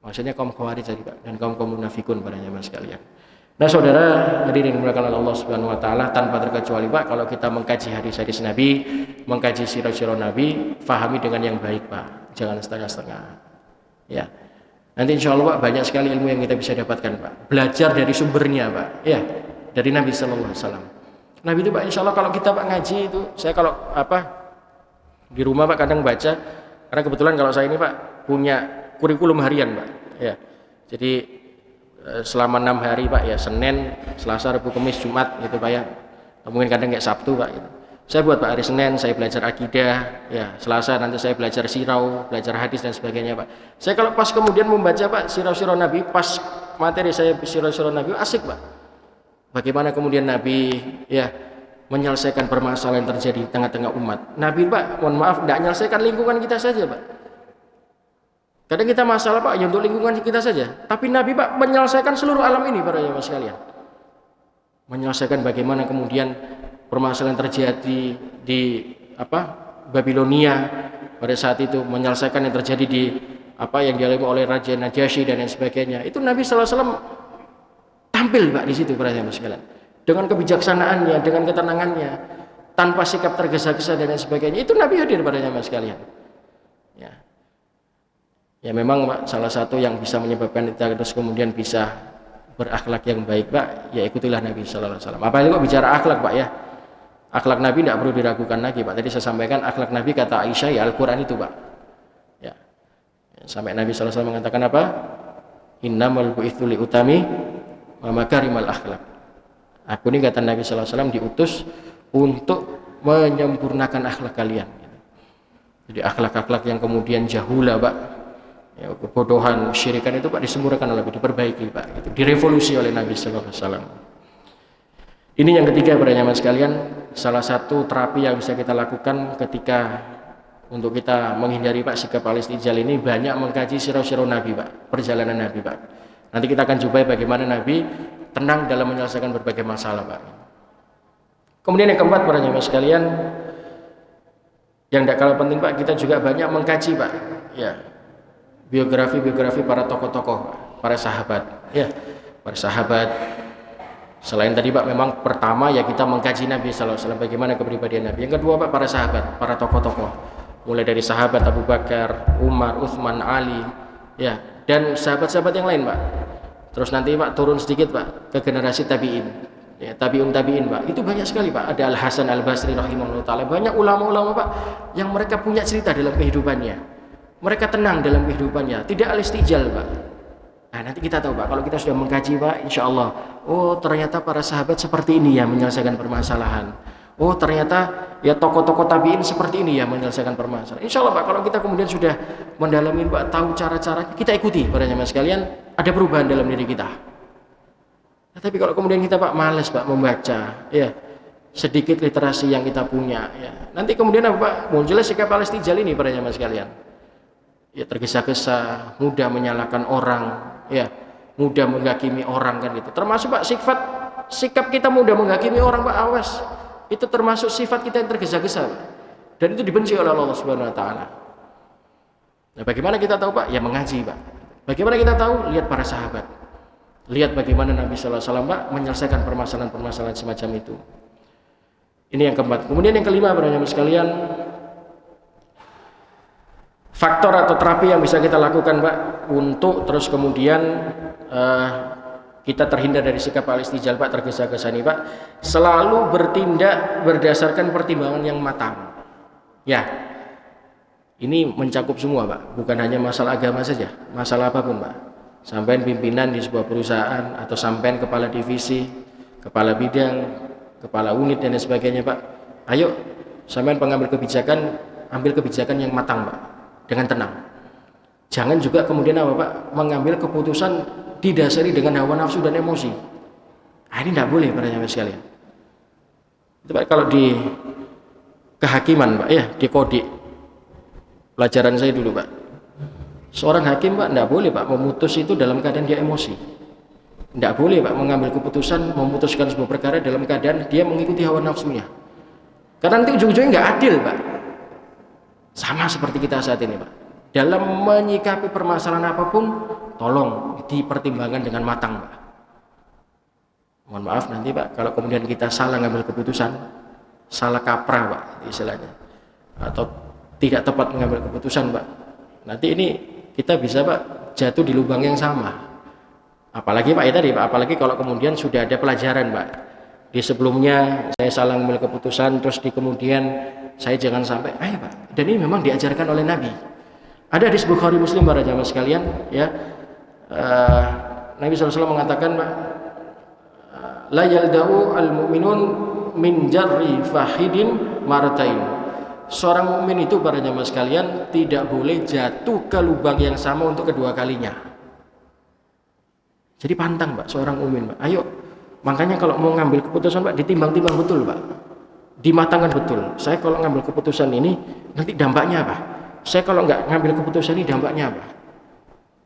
Maksudnya kaum Khawarij tadi Pak dan kaum munafikun pada zaman sekalian. Nah saudara, hadirin dimuliakan Allah Subhanahu wa taala, tanpa terkecuali Pak, kalau kita mengkaji hadis-hadis Nabi, mengkaji sirah-sirah Nabi, fahami dengan yang baik Pak, jangan setengah-setengah. Ya. Nanti insya Allah Pak, banyak sekali ilmu yang kita bisa dapatkan Pak. Belajar dari sumbernya Pak, ya, dari Nabi Sallallahu Alaihi Wasallam. Nabi itu Pak, insya Allah kalau kita Pak ngaji itu, saya kalau di rumah Pak kadang baca, karena kebetulan kalau saya ini Pak punya kurikulum harian Pak, ya. Jadi selama 6 hari Pak, ya, Senin, Selasa, Rabu, Kamis, Jumat gitu Pak, ya. Mungkin kadang kayak Sabtu Pak gitu. Saya buat Pak, hari Senin saya belajar akidah, ya, Selasa nanti saya belajar sirau, belajar hadis dan sebagainya Pak. Saya kalau pas kemudian membaca Pak sirau-sirau Nabi, pas materi saya sirau-sirau Nabi, asik Pak. Bagaimana kemudian Nabi, ya, menyelesaikan permasalahan yang terjadi di tengah-tengah umat. Nabi Pak, mohon maaf, tidak menyelesaikan lingkungan kita saja Pak. Kadang kita masalah Pak, ya untuk lingkungan kita saja. Tapi Nabi Pak menyelesaikan seluruh alam ini para jemaah sekalian. Menyelesaikan bagaimana kemudian permasalahan terjadi di Babilonia pada saat itu, menyelesaikan yang terjadi di yang dialami oleh Raja Najasyi dan lain sebagainya. Itu Nabi sallallahu alaihi wasallam tampil Pak di situ para jemaah sekalian. Dengan kebijaksanaannya, dengan ketenangannya, tanpa sikap tergesa-gesa dan lain sebagainya. Itu Nabi hadir pada jemaah sekalian. Ya. Ya memang Pak, salah satu yang bisa menyebabkan kita terus kemudian bisa berakhlak yang baik Pak, ya ikutilah Nabi sallallahu alaihi wasallam. Apalagi kok bicara akhlak Pak, ya. Akhlak Nabi tidak perlu diragukan lagi Pak. Tadi saya sampaikan akhlak Nabi, kata Aisyah, ya Al-Quran itu Pak. Ya. Sampai Nabi sallallahu alaihi wasallam mengatakan apa? Innamal bu'itsu li utami wa makarimal akhlak. Aku ini, kata Nabi sallallahu alaihi wasallam, diutus untuk menyempurnakan akhlak kalian. Jadi akhlak-akhlak yang kemudian jahula Pak, ya, kebodohan, syirikan itu Pak disempurnakan oleh Nabi, diperbaiki Pak, itu direvolusi oleh Nabi sallallahu alaihi wasallam. Ini yang ketiga para jemaah sekalian, salah satu terapi yang bisa kita lakukan ketika untuk kita menghindari Pak sikap al-istijal ini, banyak mengkaji sirah-sirah Nabi Pak, perjalanan Nabi Pak. Nanti kita akan jumpai bagaimana Nabi tenang dalam menyelesaikan berbagai masalah Pak. Kemudian yang keempat para jemaah sekalian, yang tidak kalah penting Pak, kita juga banyak mengkaji Pak, ya, biografi para tokoh-tokoh, para sahabat, ya, para sahabat. Selain tadi Pak, memang pertama ya kita mengkaji Nabi sallallahu alaihi wasallam, bagaimana kepribadian Nabi. Yang kedua Pak, para sahabat, para tokoh-tokoh, mulai dari sahabat Abu Bakar, Umar, Utsman, Ali, ya, dan sahabat-sahabat yang lain Pak. Terus nanti Pak turun sedikit Pak ke generasi tabi'in, ya, tabi'un Pak. Itu banyak sekali Pak. Ada Al Hasan Al Basri rahimahullah taala. Banyak ulama-ulama Pak yang mereka punya cerita dalam kehidupannya. Mereka tenang dalam kehidupannya, tidak al-istijal Pak. Nah nanti kita tahu Pak, kalau kita sudah mengkaji Pak, insya Allah, oh ternyata para sahabat seperti ini ya menyelesaikan permasalahan. Oh ternyata ya tokoh-tokoh tabiin seperti ini ya menyelesaikan permasalahan. Insya Allah Pak, kalau kita kemudian sudah mendalami Pak, tahu cara-cara, kita ikuti para jemaah sekalian, ada perubahan dalam diri kita. Nah, tapi kalau kemudian kita Pak malas Pak membaca, ya sedikit literasi yang kita punya, ya nanti kemudian apa Pak, munculnya sikap al-istijal ini para jemaah sekalian. Ya tergesa-gesa, mudah menyalahkan orang, ya mudah menghakimi orang kan gitu. Termasuk Pak sikap kita mudah menghakimi orang Pak, awas. Itu termasuk sifat kita yang tergesa-gesa Pak. Dan itu dibenci oleh Allah Subhanahu wa taala. Nah, bagaimana kita tahu Pak? Ya mengaji Pak. Bagaimana kita tahu? Lihat para sahabat. Lihat bagaimana Nabi sallallahu alaihi wasallam Pak menyelesaikan permasalahan-permasalahan semacam itu. Ini yang keempat. Kemudian yang kelima para jemaah sekalian, faktor atau terapi yang bisa kita lakukan Pak untuk terus kemudian kita terhindar dari sikap al-istijal Pak, tergesa-gesa ini Pak, selalu bertindak berdasarkan pertimbangan yang matang. Ya, ini mencakup semua Pak, bukan hanya masalah agama saja, masalah apapun Pak. Sampai pimpinan di sebuah perusahaan atau sampai kepala divisi, kepala bidang, kepala unit dan sebagainya Pak, ayo sampai pengambil kebijakan, ambil kebijakan yang matang Pak, dengan tenang. Jangan juga kemudian apa Pak, mengambil keputusan didasari dengan hawa nafsu dan emosi. Nah, ini tidak boleh para jemaah sekalian. Itu Pak, kalau di kehakiman Pak, ya di kodik pelajaran saya dulu Pak, seorang hakim Pak tidak boleh Pak memutus itu dalam keadaan dia emosi. Tidak boleh Pak mengambil keputusan memutuskan sebuah perkara dalam keadaan dia mengikuti hawa nafsunya. Karena nanti ujung-ujungnya nggak adil Pak. Sama seperti kita saat ini Pak. Dalam menyikapi permasalahan apapun, tolong dipertimbangkan dengan matang Pak. Mohon maaf nanti Pak, kalau kemudian kita salah ngambil keputusan, salah kaprah Pak istilahnya, atau tidak tepat mengambil keputusan Pak, nanti ini kita bisa Pak jatuh di lubang yang sama. Apalagi Pak ya tadi Pak, apalagi kalau kemudian sudah ada pelajaran Pak, di sebelumnya saya salah mengambil keputusan, terus di kemudian saya jangan sampai, ayo Pak, dan ini memang diajarkan oleh Nabi. Ada hadis Bukhari Muslim para jamaah sekalian ya, Nabi SAW mengatakan Pak, la yalda'u al-mu'minun min jarri fahidin maratain. Seorang mukmin itu para jamaah sekalian tidak boleh jatuh ke lubang yang sama untuk kedua kalinya. Jadi pantang Pak seorang mukmin Pak, ayo, makanya kalau mau ngambil keputusan Pak, ditimbang-timbang betul Pak, dimatangkan betul. Saya kalau ngambil keputusan ini nanti dampaknya apa? Saya kalau nggak ngambil keputusan ini dampaknya apa?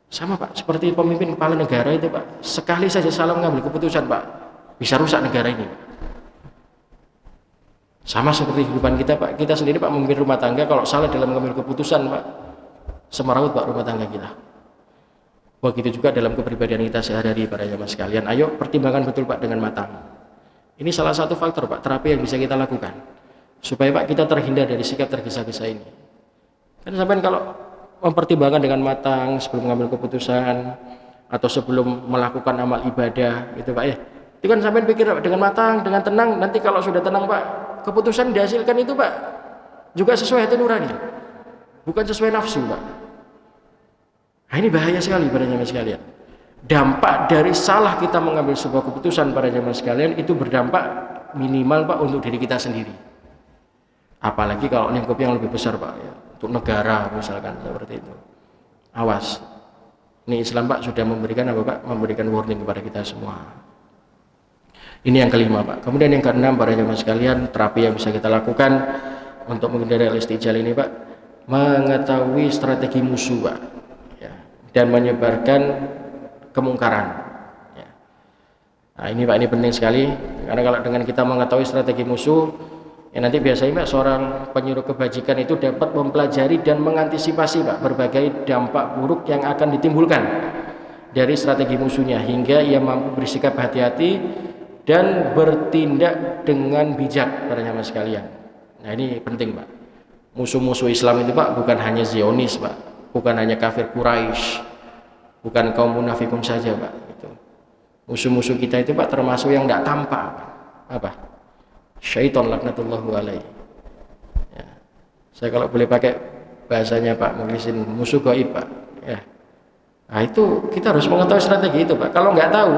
Sama Pak, seperti pemimpin kepala negara itu Pak, sekali saja salah mengambil keputusan Pak, bisa rusak negara ini. Sama seperti kehidupan kita Pak, kita sendiri Pak memimpin rumah tangga, kalau salah dalam mengambil keputusan Pak, semeraut Pak rumah tangga kita. Begitu juga dalam kepribadian kita sehari-hari para jamaah sekalian. Ayo pertimbangkan betul Pak dengan matang. Ini salah satu faktor Pak, terapi yang bisa kita lakukan supaya Pak kita terhindar dari sikap tergesa-gesa ini. Kan sampai kalau mempertimbangkan dengan matang sebelum mengambil keputusan atau sebelum melakukan amal ibadah itu Pak ya, itu kan sampai pikir dengan matang, dengan tenang, nanti kalau sudah tenang Pak, keputusan dihasilkan itu Pak juga sesuai hati nurani, bukan sesuai nafsu Pak. Nah, ini bahaya sekali para jamaah sekalian. Dampak dari salah kita mengambil sebuah keputusan para jamaah sekalian itu berdampak minimal Pak untuk diri kita sendiri, apalagi kalau lingkup yang lebih besar Pak ya, untuk negara misalkan seperti itu. Awas, ini Islam Pak sudah memberikan apa Pak, memberikan warning kepada kita semua. Ini yang kelima Pak. Kemudian yang keenam para jamaah sekalian, terapi yang bisa kita lakukan untuk menghindari al-istijal ini Pak, mengetahui strategi musuh Pak ya, dan menyebarkan kemungkaran ya. Nah ini Pak, ini penting sekali, karena kalau dengan kita mengetahui strategi musuh ya, nanti biasanya Pak seorang penyuruh kebajikan itu dapat mempelajari dan mengantisipasi Pak berbagai dampak buruk yang akan ditimbulkan dari strategi musuhnya, hingga ia mampu bersikap hati-hati dan bertindak dengan bijak para jamaah sekalian. Nah ini penting Pak. Musuh-musuh Islam itu Pak bukan hanya Zionis Pak, bukan hanya kafir Quraisy, bukan kaum munafikun saja Pak. Itu musuh-musuh kita itu Pak termasuk yang tidak tampak Pak. Apa? Syaitan laknatullahu alaihi ya. Saya kalau boleh pakai bahasanya Pak Mukhlisin, musuh gaib Pak ya. Nah itu kita harus mengetahui strategi itu Pak. Kalau nggak tahu,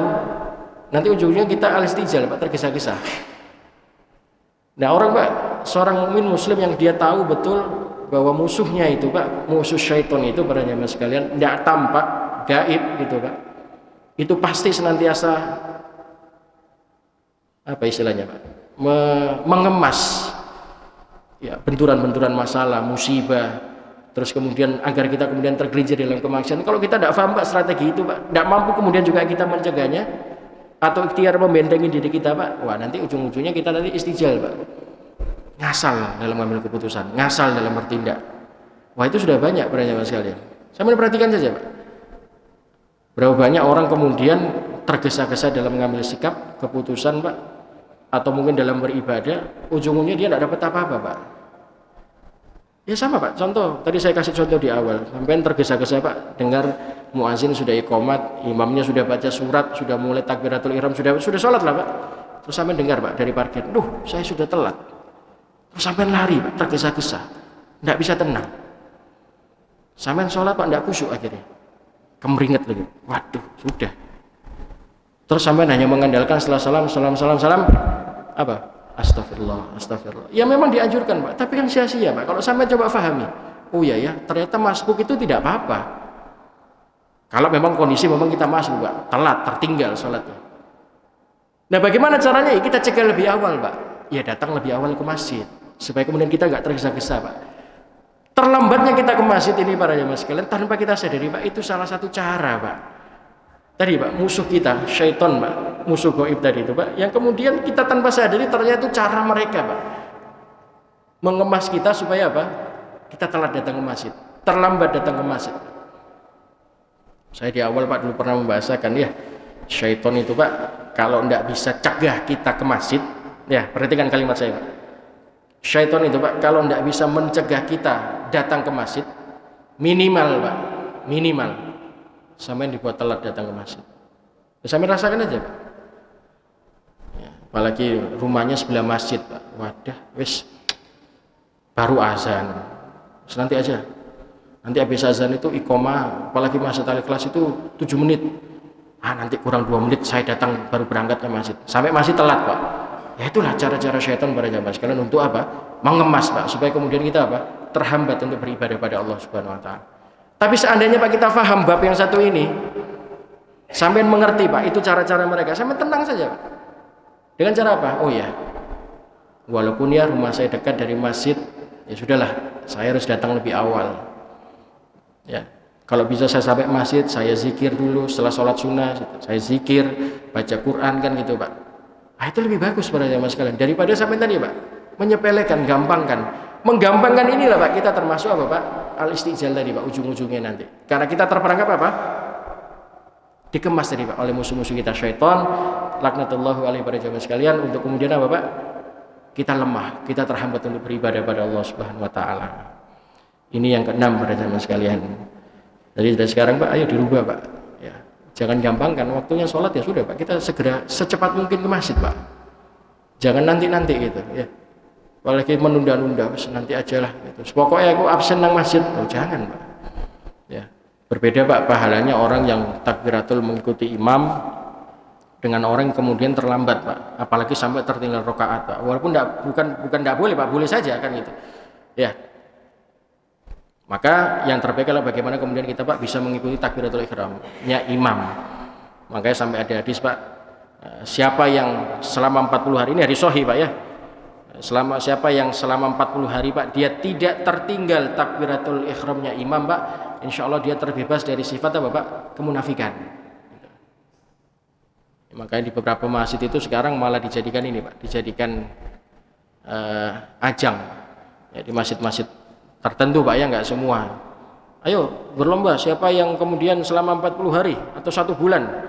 nanti ujungnya kita al-istijal Pak, tergesa-gesa. Nah orang Pak, seorang mukmin muslim yang dia tahu betul bahwa musuhnya itu Pak, musuh syaitan itu para jamaah sekalian tidak tampak, gaib gitu Pak, itu pasti senantiasa apa istilahnya Pak, mengemas ya benturan-benturan masalah, musibah, terus kemudian agar kita kemudian tergelincir dalam kemaksiatan. Kalau kita tidak paham Pak strategi itu Pak, tidak mampu kemudian juga kita mencegahnya atau ikhtiar membentengi diri kita Pak, wah nanti ujung-ujungnya kita nanti istijal Pak, ngasal dalam mengambil keputusan, ngasal dalam bertindak. Wah itu sudah banyak para jamaah sekalian. Sambil perhatikan saja Pak, berapa banyak orang kemudian tergesa-gesa dalam mengambil sikap keputusan Pak, atau mungkin dalam beribadah, ujung-ujungnya dia tidak dapat apa-apa Pak. Ya sama Pak, contoh tadi saya kasih contoh di awal, sampai tergesa-gesa Pak, dengar muazin sudah iqamat, imamnya sudah baca surat, sudah mulai takbiratul ihram, sudah sholat lah Pak, terus sampai dengar Pak dari parkir, duh saya sudah telat, terus sampai lari Pak, tergesa-gesa, tidak bisa tenang, sampai sholat Pak tidak khusyuk, akhirnya kemeringet lagi, waduh sudah, terus sampai hanya mengandalkan setelah salam apa? Astagfirullah, astagfirullah. Ya memang dianjurkan Pak, tapi kan sia-sia Pak. Kalau sampai coba fahami, oh iya ya, ternyata masbuk itu tidak apa-apa. Kalau memang kondisi memang kita masbuk Pak, telat, tertinggal sholatnya. Nah bagaimana caranya? Ya, kita cegah lebih awal Pak. Ya datang lebih awal ke masjid, supaya kemudian kita nggak tergesa-gesa Pak. Terlambatnya kita ke masjid ini para jamaah sekalian, tanpa kita sadari Pak, itu salah satu cara Pak. Tadi Pak, musuh kita, syaitan Pak, musuh gaib tadi itu Pak, yang kemudian kita tanpa sadari ternyata itu cara mereka Pak, mengemas kita supaya apa? Kita telat datang ke masjid, terlambat datang ke masjid. Saya di awal Pak dulu pernah membahasakan ya, syaitan itu Pak, kalau tidak bisa cegah kita ke masjid, ya perhatikan kalimat saya Pak. Syaitan itu Pak, kalau tidak bisa mencegah kita datang ke masjid, minimal Pak, minimal sampai dibuat telat datang ke masjid. Sampai rasakan aja Pak. Ya, apalagi rumahnya sebelah masjid Pak. Wadah, wis baru azan. Nanti aja. Nanti habis azan itu iqomah, apalagi masjid al-Ikhlas itu 7 menit. Nanti kurang 2 menit saya datang baru berangkat ke masjid. Sampai masih telat Pak. Ya itulah cara-cara syaitan pada jamaah sekalian untuk apa? Mengemas Pak, supaya kemudian kita apa? Terhambat untuk beribadah pada Allah Subhanahu wa taala. Tapi seandainya Pak kita faham bab yang satu ini, sampai mengerti Pak, itu cara-cara mereka, sampai tenang saja Pak. Dengan cara apa? Oh ya, walaupun ya rumah saya dekat dari masjid, ya sudahlah, saya harus datang lebih awal. Ya, kalau bisa saya sampai masjid, saya zikir dulu setelah sholat sunnah, saya zikir, baca Quran kan gitu Pak. Itu lebih bagus pada jamaah sekalian daripada sampai tadi Pak menyepelekan, gampangkan. Menggampangkan inilah Pak kita termasuk apa Pak? Al-istijal tadi Pak, ujung-ujungnya nanti. Karena kita terperangkap apa? Dikemas tadi Pak oleh musuh-musuh kita syaitan, laknatullahu alaihi pada jamaah sekalian, untuk kemudian apa Pak? Kita lemah, kita terhambat untuk beribadah pada Allah Subhanahu wa taala. Ini yang keenam pada jamaah sekalian. Jadi dari sekarang Pak, ayo dirubah Pak. Ya, jangan gampangkan waktunya sholat ya sudah Pak, kita segera secepat mungkin ke masjid Pak. Jangan nanti-nanti gitu ya. Apalagi menunda-nunda, nanti aja lah gitu. Pokoknya aku absen nang masjid. Oh, jangan Pak. Ya. Berbeda Pak pahalanya orang yang takbiratul mengikuti imam dengan orang yang kemudian terlambat Pak. Apalagi sampai tertinggal rakaat Pak. Walaupun bukan tidak boleh Pak, boleh saja kan gitu. Ya. Maka yang terbaik adalah bagaimana kemudian kita Pak bisa mengikuti takbiratul ihramnya imam. Makanya sampai ada hadis Pak, siapa yang selama 40 hari, ini hadis sahih Pak ya, siapa yang selama 40 hari Pak dia tidak tertinggal takbiratul ihramnya imam Pak, insya Allah dia terbebas dari sifat apa Pak? Kemunafikan. Makanya di beberapa masjid itu sekarang malah dijadikan ini Pak, dijadikan ajang ya, di masjid-masjid tertentu Pak ya, nggak semua. Ayo berlomba siapa yang kemudian selama 40 hari atau 1 bulan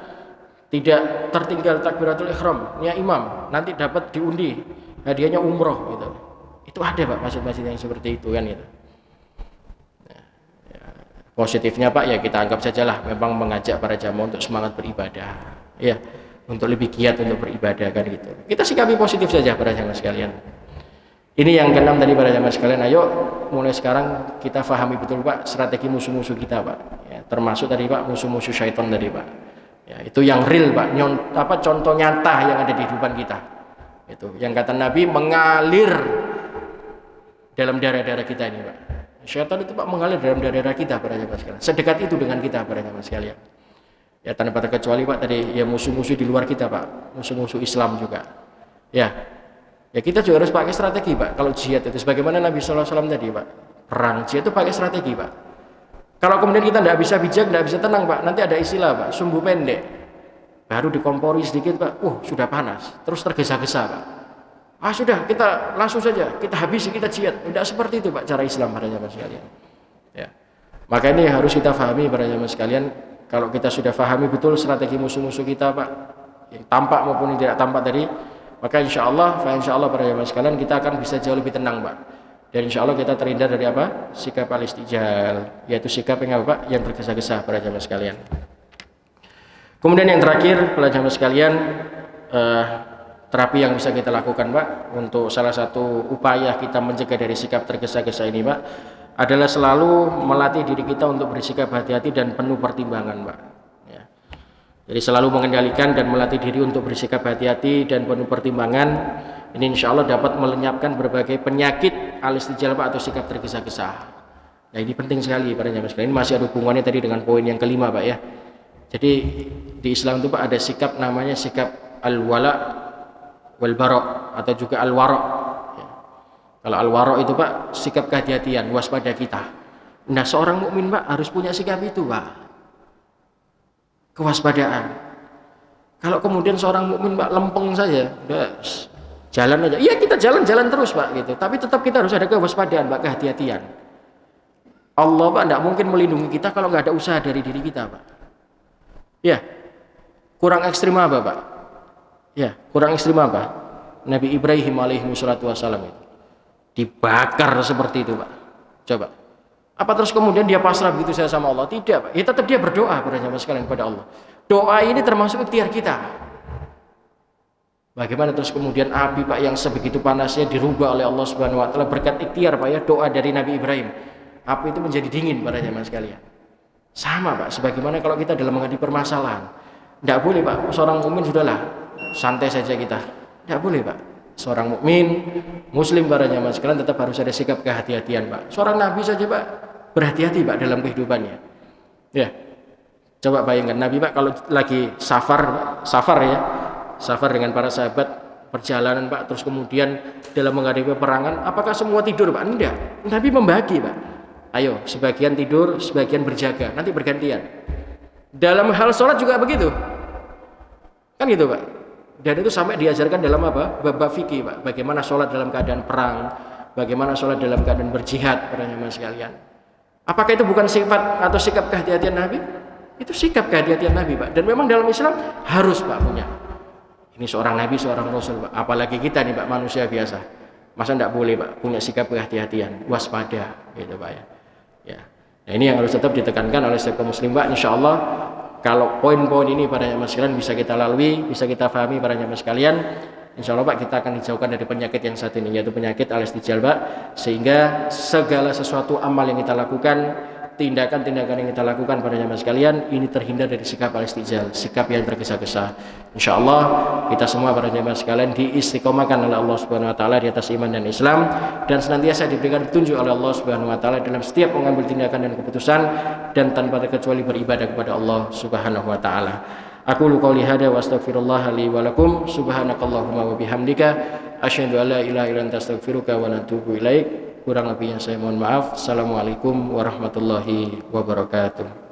tidak tertinggal takbiratul ihram ya imam, nanti dapat diundi hadiahnya umroh gitu. Itu ada Pak masjid-masjid yang seperti itu kan gitu. Ya, positifnya Pak ya kita anggap sajalah memang mengajak para jamaah untuk semangat beribadah ya, untuk lebih giat untuk beribadah kan gitu. Kita sikapi positif saja para jamaah sekalian. Ini yang keenam tadi para jamaah sekalian. Ayo mulai sekarang kita fahami betul Pak strategi musuh-musuh kita Pak ya, termasuk tadi Pak musuh-musuh syaitan tadi Pak ya, itu yang real Pak, contoh nyata yang ada di kehidupan kita, itu yang kata Nabi mengalir dalam darah-darah kita ini Pak. Syaitan itu Pak mengalir dalam darah-darah kita para jamaah sekalian, sedekat itu dengan kita para jamaah sekalian ya, tanpa terkecuali Pak tadi ya musuh-musuh di luar kita Pak, musuh-musuh Islam juga ya. Ya kita juga harus pakai strategi Pak. Kalau jihad itu sebagaimana Nabi SAW tadi Pak, perang jihad itu pakai strategi Pak. Kalau kemudian kita tidak bisa bijak, tidak bisa tenang Pak, nanti ada istilah Pak, sumbu pendek. Baru dikompori sedikit Pak, sudah panas, terus tergesa-gesa Pak. Sudah kita langsung saja, kita habisi, kita jihad. Tidak seperti itu Pak cara Islam para jamaah sekalian. Ya. Maka ini harus kita pahami para jamaah sekalian. Kalau kita sudah pahami betul strategi musuh-musuh kita Pak, yang tampak maupun yang tidak tampak tadi, maka insya Allah para jamaah sekalian kita akan bisa jauh lebih tenang Pak. Dan insya Allah kita terhindar dari apa? Sikap al-istijal, yaitu sikap yang apa? Yang tergesa-gesa para jamaah sekalian. Kemudian yang terakhir para jamaah sekalian, terapi yang bisa kita lakukan Pak untuk salah satu upaya kita mencegah dari sikap tergesa-gesa ini Pak adalah selalu melatih diri kita untuk bersikap hati-hati dan penuh pertimbangan Pak. Jadi selalu mengendalikan dan melatih diri untuk bersikap hati-hati dan penuh pertimbangan. Ini insya Allah dapat melenyapkan berbagai penyakit al-istijal Pak, atau sikap tergesa-gesa. Nah ini penting sekali para jamaah sekalian. Ini masih ada hubungannya tadi dengan poin yang kelima Pak ya. Jadi di Islam itu Pak ada sikap namanya sikap al-wala wal bara atau juga al-wara. Ya. Kalau al-wara itu Pak sikap kehati-hatian, waspada kita. Nah seorang mukmin Pak harus punya sikap itu Pak. Kewaspadaan. Kalau kemudian seorang mukmin Pak lempeng saja, udah jalan aja. Iya kita jalan-jalan terus Pak gitu. Tapi tetap kita harus ada kewaspadaan Pak, kehati-hatian. Allah Pak tidak mungkin melindungi kita kalau nggak ada usaha dari diri kita Pak. Ya, kurang ekstrim apa Pak? Ya, kurang ekstrim apa? Nabi Ibrahim alaihi wassalatu wassalam itu dibakar seperti itu, Pak. Coba. Apa terus kemudian dia pasrah begitu saja sama Allah? Tidak, Pak. Ya, tetap dia berdoa pada jamaah sekalian kepada Allah. Doa ini termasuk ikhtiar kita. Bagaimana terus kemudian api, Pak, yang sebegitu panasnya dirubah oleh Allah Subhanahu wa taala berkat ikhtiar, Pak, ya, doa dari Nabi Ibrahim. Api itu menjadi dingin pada jamaah sekalian. Sama, Pak, sebagaimana kalau kita dalam menghadapi permasalahan. Tidak boleh, Pak, seorang mukmin sudahlah santai saja kita. Tidak boleh, Pak. Seorang mukmin muslim pada jamaah sekalian tetap harus ada sikap kehati-hatian, Pak. Seorang nabi saja, Pak, berhati-hati, Pak, dalam kehidupannya. Ya. Coba bayangkan Nabi, Pak, kalau lagi safar ya. Safar dengan para sahabat perjalanan, Pak, terus kemudian dalam menghadapi peperangan, apakah semua tidur, Pak? Enggak. Nabi membagi, Pak. Ayo, sebagian tidur, sebagian berjaga, nanti bergantian. Dalam hal sholat juga begitu. Kan gitu, Pak. Dan itu sampai diajarkan dalam apa? Bab fikih, Pak. Bagaimana sholat dalam keadaan perang, bagaimana sholat dalam keadaan berjihad, para jamaah sekalian. Apakah itu bukan sifat atau sikap kehati-hatian Nabi? Itu sikap kehati-hatian Nabi, Pak. Dan memang dalam Islam harus, Pak, punya. Ini seorang Nabi, seorang Rasul, Pak. Apalagi kita nih, Pak, manusia biasa. Masa tidak boleh, Pak, punya sikap kehati-hatian, waspada, gitu, Pak, ya. Ya. Nah, ini yang harus tetap ditekankan oleh setiap kaum muslim, Pak. Insya Allah kalau poin-poin ini para jamaah sekalian bisa kita lalui, bisa kita pahami para jamaah sekalian, insya Allah, Pak, kita akan dijauhkan dari penyakit yang satu ini, yaitu penyakit al-istijal, Pak. Sehingga segala sesuatu amal yang kita lakukan, tindakan-tindakan yang kita lakukan pada jamaah sekalian ini terhindar dari sikap al-istijal, sikap yang tergesa-gesa. Insya Allah kita semua para jamaah sekalian diistiqomahkan oleh Allah Subhanahu wa taala di atas iman dan Islam, dan senantiasa diberikan petunjuk oleh Allah Subhanahu wa taala dalam setiap mengambil tindakan dan keputusan, dan tanpa terkecuali beribadah kepada Allah Subhanahu wa taala. Aku qouli hada wa astaghfirullah li wa lakum, subhanakallahumma wa bihamdika asyhadu an la ilaha illa anta astaghfiruka wa atubu ilaik. Kurang lebihnya saya mohon maaf. Assalamualaikum warahmatullahi wabarakatuh.